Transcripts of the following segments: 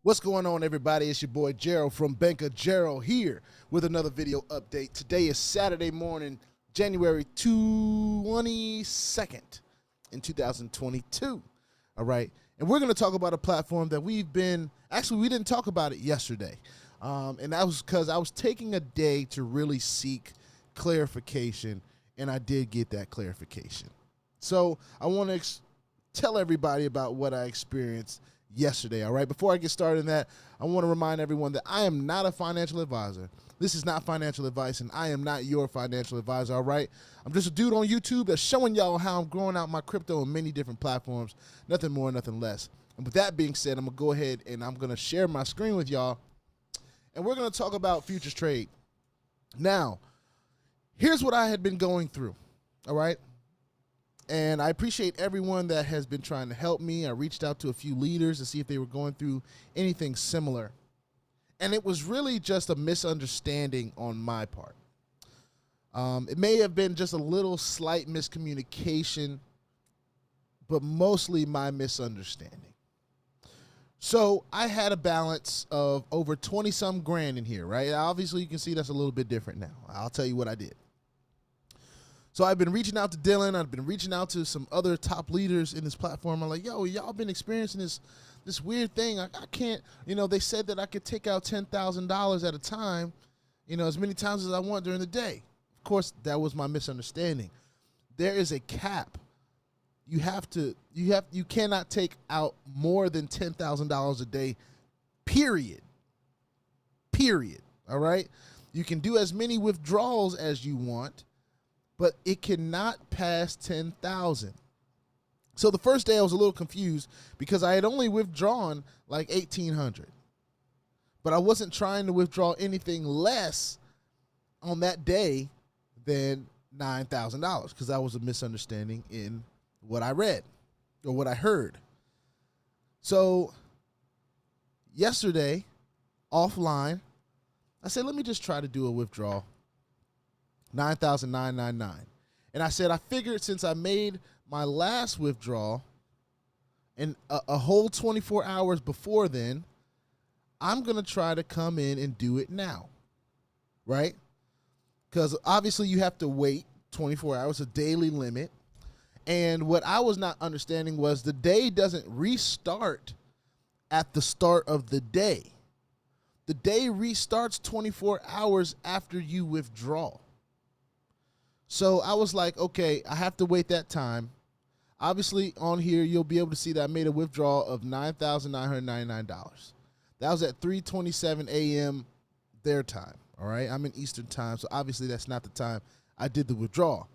What's going on, everybody? It's your boy Gerald from Banker Gerald here with another video update. Today is Saturday morning, January 22nd in 2022. All right. And we're going to talk about a platform that we didn't talk about it yesterday. And that was because I was taking a day to really seek clarification, and I did get that clarification. So I want to tell everybody about what I experienced yesterday. All right. Before I get started in that, I want to remind everyone that I am not a financial advisor. This is not financial advice, and I am not your financial advisor. All right. I'm just a dude on YouTube that's showing y'all how I'm growing out my crypto on many different platforms. Nothing more, nothing less. And with that being said, I'm going to go ahead and I'm going to share my screen with y'all, and we're going to talk about Futurestrade. Now, here's what I had been going through. All right. And I appreciate everyone that has been trying to help me. I reached out to a few leaders to see if they were going through anything similar. And it was really just a misunderstanding on my part. It may have been just a little slight miscommunication, but mostly my misunderstanding. So I had a balance of over 20-some grand in here, right? Obviously, you can see that's a little bit different now. I'll tell you what I did. So I've been reaching out to Dylan. I've been reaching out to some other top leaders in this platform. I'm like, yo, y'all been experiencing this weird thing. I can't, they said that I could take out $10,000 at a time, as many times as I want during the day. Of course, that was my misunderstanding. There is a cap. You cannot take out more than $10,000 a day, period. All right. You can do as many withdrawals as you want, but it cannot pass 10,000. So the first day I was a little confused because I had only withdrawn like 1,800, but I wasn't trying to withdraw anything less on that day than $9,000 because that was a misunderstanding in what I read or what I heard. So yesterday, offline, I said, let me just try to do a withdrawal. 9,999. And I said, I figured since I made my last withdrawal and a whole 24 hours before then, I'm going to try to come in and do it now. Right? Because obviously you have to wait 24 hours, a daily limit. And what I was not understanding was the day doesn't restart at the start of the day. The day restarts 24 hours after you withdraw. So I was like, okay, I have to wait that time. Obviously, on here, you'll be able to see that I made a withdrawal of $9,999. That was at 3:27 a.m. their time, all right? I'm in Eastern time, so obviously that's not the time I did the withdrawal.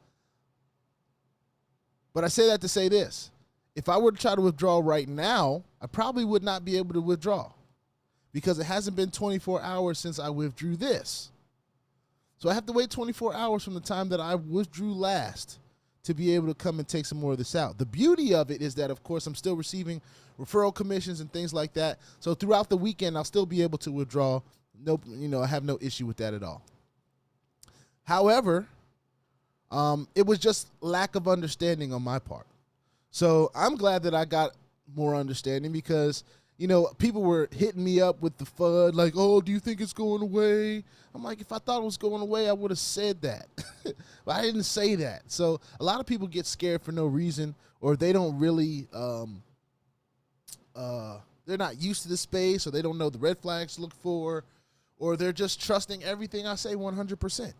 But I say that to say this. If I were to try to withdraw right now, I probably would not be able to withdraw because it hasn't been 24 hours since I withdrew this. So I have to wait 24 hours from the time that I withdrew last to be able to come and take some more of this out. The beauty of it is that, of course, I'm still receiving referral commissions and things like that. So throughout the weekend, I'll still be able to withdraw. Nope, I have no issue with that at all. However, it was just lack of understanding on my part. So I'm glad that I got more understanding because people were hitting me up with the FUD, like, oh, do you think it's going away? I'm like, if I thought it was going away, I would have said that. But I didn't say that. So a lot of people get scared for no reason, or they don't really, they're not used to the space, or they don't know the red flags to look for, or they're just trusting everything I say 100%.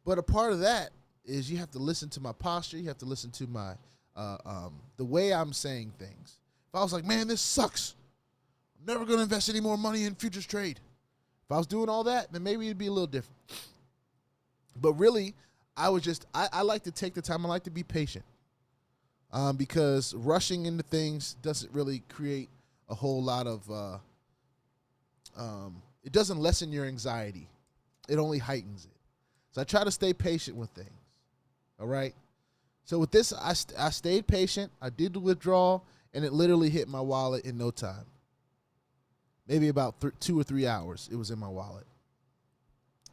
But a part of that is you have to listen to my posture. You have to listen to my, the way I'm saying things. If I was like, man, this sucks, I'm never going to invest any more money in Futurestrade. If I was doing all that, then maybe it'd be a little different. But really, I like to take the time. I like to be patient because rushing into things doesn't really create a whole lot of, it doesn't lessen your anxiety. It only heightens it. So I try to stay patient with things. All right. So with this, I stayed patient. I did the withdrawal, and it literally hit my wallet in no time. Maybe about 2 or 3 hours, it was in my wallet.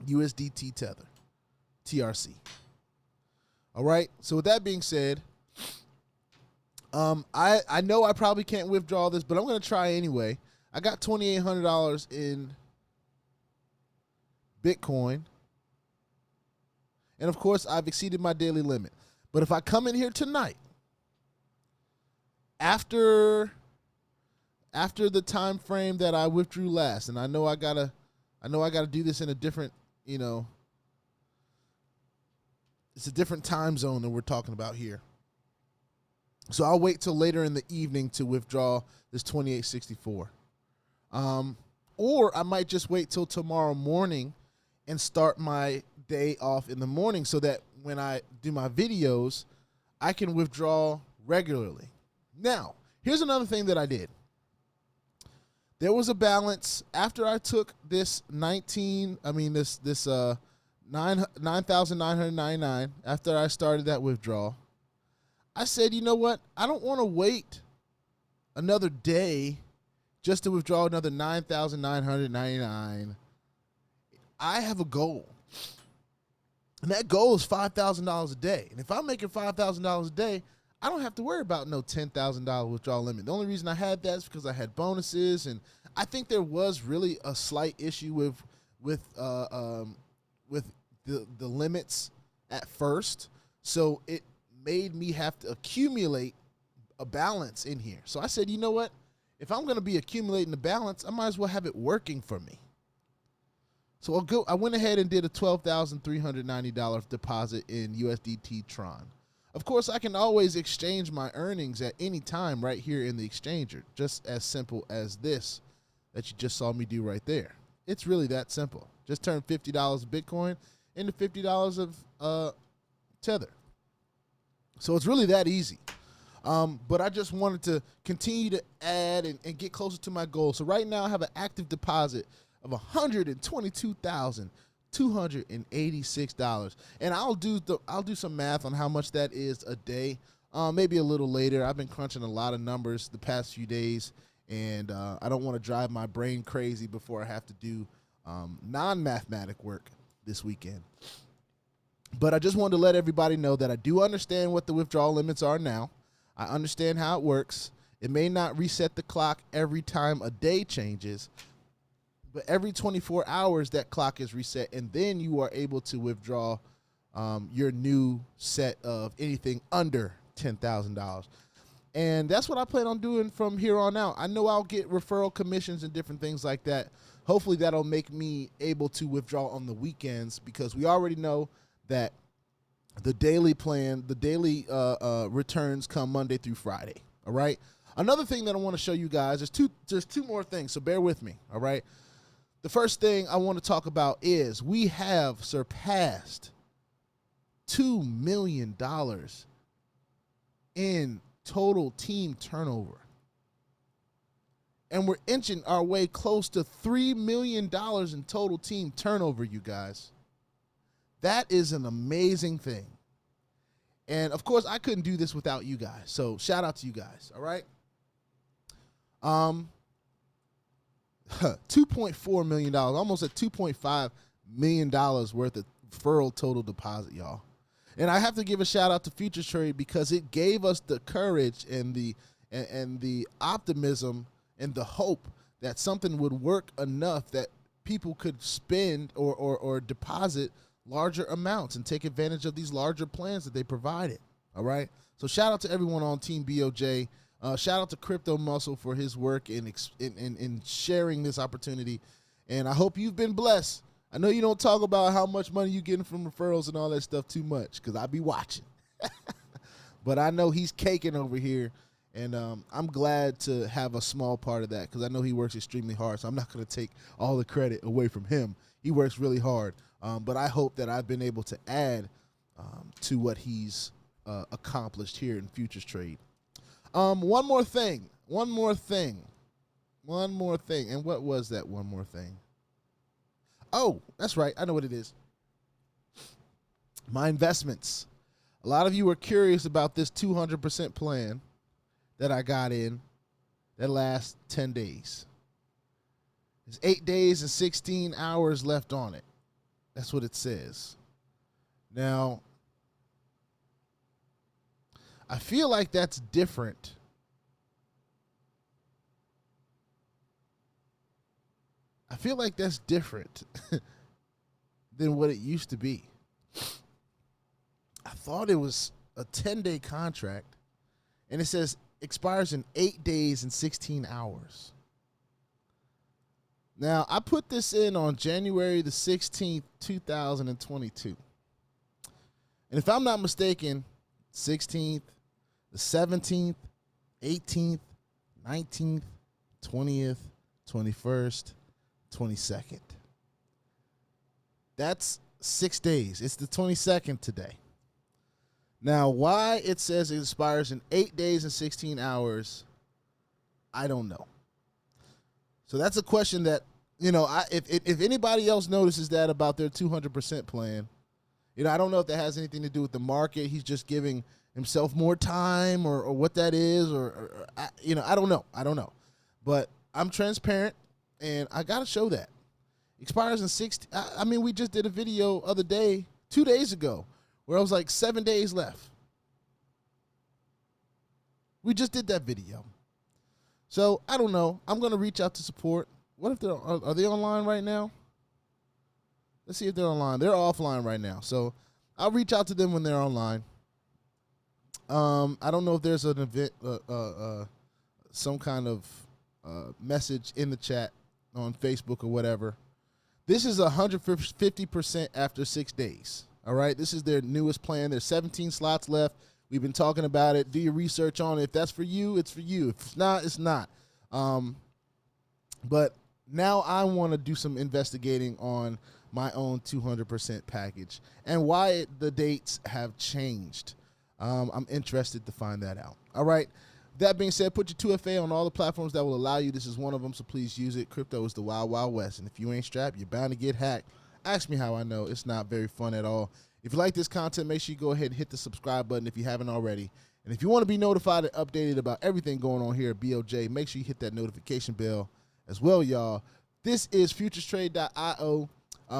USDT Tether, TRC. All right. So with that being said, I know I probably can't withdraw this, but I'm going to try anyway. I got $2,800 in Bitcoin. And of course, I've exceeded my daily limit. But if I come in here tonight, after the time frame that I withdrew last, and I know I gotta do this in a different, it's a different time zone that we're talking about here. So I'll wait till later in the evening to withdraw this 2864. Or I might just wait till tomorrow morning and start my day off in the morning so that when I do my videos, I can withdraw regularly. Now, here's another thing that I did. There was a balance after I took this 9,999 after I started that withdrawal. I said, you know what? I don't want to wait another day just to withdraw another 9,999. I have a goal. And that goal is $5,000 a day. And if I'm making $5,000 a day, I don't have to worry about no $10,000 withdrawal limit. The only reason I had that is because I had bonuses, and I think there was really a slight issue with the limits at first. So it made me have to accumulate a balance in here. So I said, you know what? If I'm going to be accumulating the balance, I might as well have it working for me. So I went ahead and did a $12,390 deposit in USDT Tron. Of course, I can always exchange my earnings at any time right here in the exchanger, just as simple as this that you just saw me do right there. It's really that simple. Just turn $50 of Bitcoin into $50 of Tether. So it's really that easy. But I just wanted to continue to add and get closer to my goal. So right now I have an active deposit of $122,286, and I'll do some math on how much that is a day, maybe a little later. I've been crunching a lot of numbers the past few days, and I don't want to drive my brain crazy before I have to do non-mathematic work this weekend. But I just wanted to let everybody know that I do understand what the withdrawal limits are now. I understand how it works. It may not reset the clock every time a day changes, but every 24 hours, that clock is reset, and then you are able to withdraw your new set of anything under $10,000. And that's what I plan on doing from here on out. I know I'll get referral commissions and different things like that. Hopefully that'll make me able to withdraw on the weekends, because we already know that the daily plan, the daily returns come Monday through Friday. All right. Another thing that I want to show you guys is there's two more things, so bear with me. All right. The first thing I want to talk about is we have surpassed $2 million in total team turnover. And we're inching our way close to $3 million in total team turnover, you guys. That is an amazing thing. And of course, I couldn't do this without you guys. So shout out to you guys. All right. $2.4 million, almost at $2.5 million worth of referral total deposit, y'all. And I have to give a shout out to Futurestrade, because it gave us the courage and the optimism and the hope that something would work enough that people could spend or deposit larger amounts and take advantage of these larger plans that they provided. All right. So shout out to everyone on Team BOJ. Shout out to Crypto Muscle for his work in sharing this opportunity. And I hope you've been blessed. I know you don't talk about how much money you're getting from referrals and all that stuff too much, because I be watching. But I know he's caking over here. And I'm glad to have a small part of that, because I know he works extremely hard. So I'm not going to take all the credit away from him. He works really hard. But I hope that I've been able to add to what he's accomplished here in Futurestrade. One more thing. And what was that one more thing? Oh, that's right. I know what it is. My investments. A lot of you are curious about this 200% plan that I got in that lasts 10 days. There's 8 days and 16 hours left on it. That's what it says. Now, I feel like that's different I feel like that's different than what it used to be. I thought it was a 10-day contract, and it says expires in 8 days and 16 hours. Now, I put this in on January the 16th, 2022. And if I'm not mistaken, 16th, the 17th, 18th, 19th, 20th, 21st, 22nd. That's 6 days. It's the 22nd today. Now, why it says it expires in 8 days and 16 hours, I don't know. So that's a question that, you know, if anybody else notices that about their 200% plan, you know, I don't know if that has anything to do with the market. He's just giving himself more time or what that is, or you know, I don't know. But I'm transparent, and I got to show that. Expires in 60. I mean, we just did a video other day, 2 days ago, where I was like 7 days left. We just did that video. So I don't know. I'm going to reach out to support. What if are they online right now? Let's see if they're online. They're offline right now. So I'll reach out to them when they're online. I don't know if there's an event, some kind of message in the chat on Facebook or whatever. This is 150% after 6 days. All right. This is their newest plan. There's 17 slots left. We've been talking about it. Do your research on it. If that's for you, it's for you. If it's not, it's not. But now I want to do some investigating on my own 200% package and why the dates have changed. I'm interested to find that out. All right. That being said, put your 2FA on all the platforms that will allow you. This is one of them, so please use it. Crypto is the wild, wild west, and if you ain't strapped, you're bound to get hacked. Ask me how I know. It's not very fun at all. If you like this content, make sure you go ahead and hit the subscribe button if you haven't already. And if you want to be notified and updated about everything going on here at BOJ, make sure you hit that notification bell as well, y'all. This is Futurestrade.io.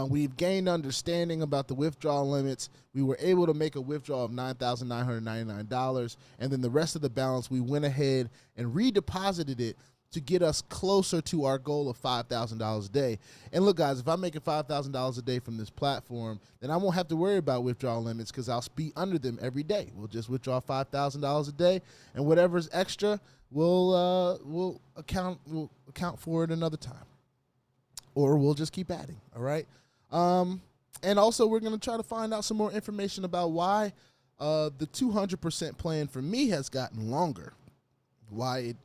We've gained understanding about the withdrawal limits. We were able to make a withdrawal of $9,999, and then the rest of the balance, we went ahead and redeposited it to get us closer to our goal of $5,000 a day. And look, guys, if I'm making $5,000 a day from this platform, then I won't have to worry about withdrawal limits because I'll be under them every day. We'll just withdraw $5,000 a day, and whatever's extra, we'll account for it another time. Or we'll just keep adding, all right? And also, we're going to try to find out some more information about why the 200% plan for me has gotten longer, why it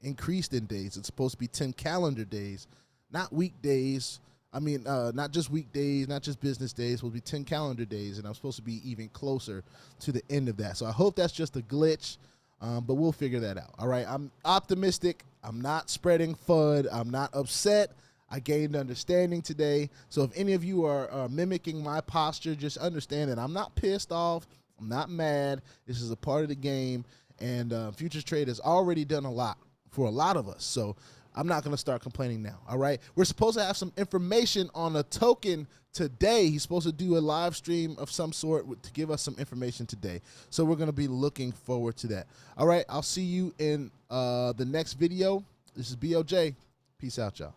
increased in days. It's supposed to be 10 calendar days, not weekdays. I mean, not just weekdays, not just business days. It will be 10 calendar days, and I'm supposed to be even closer to the end of that. So I hope that's just a glitch, but we'll figure that out, all right? I'm optimistic. I'm not spreading FUD. I'm not upset. I gained understanding today. So if any of you are mimicking my posture, just understand that I'm not pissed off. I'm not mad. This is a part of the game. And Futurestrade has already done a lot for a lot of us. So I'm not going to start complaining now. All right. We're supposed to have some information on a token today. He's supposed to do a live stream of some sort to give us some information today. So we're going to be looking forward to that. All right. I'll see you in the next video. This is BOJ. Peace out, y'all.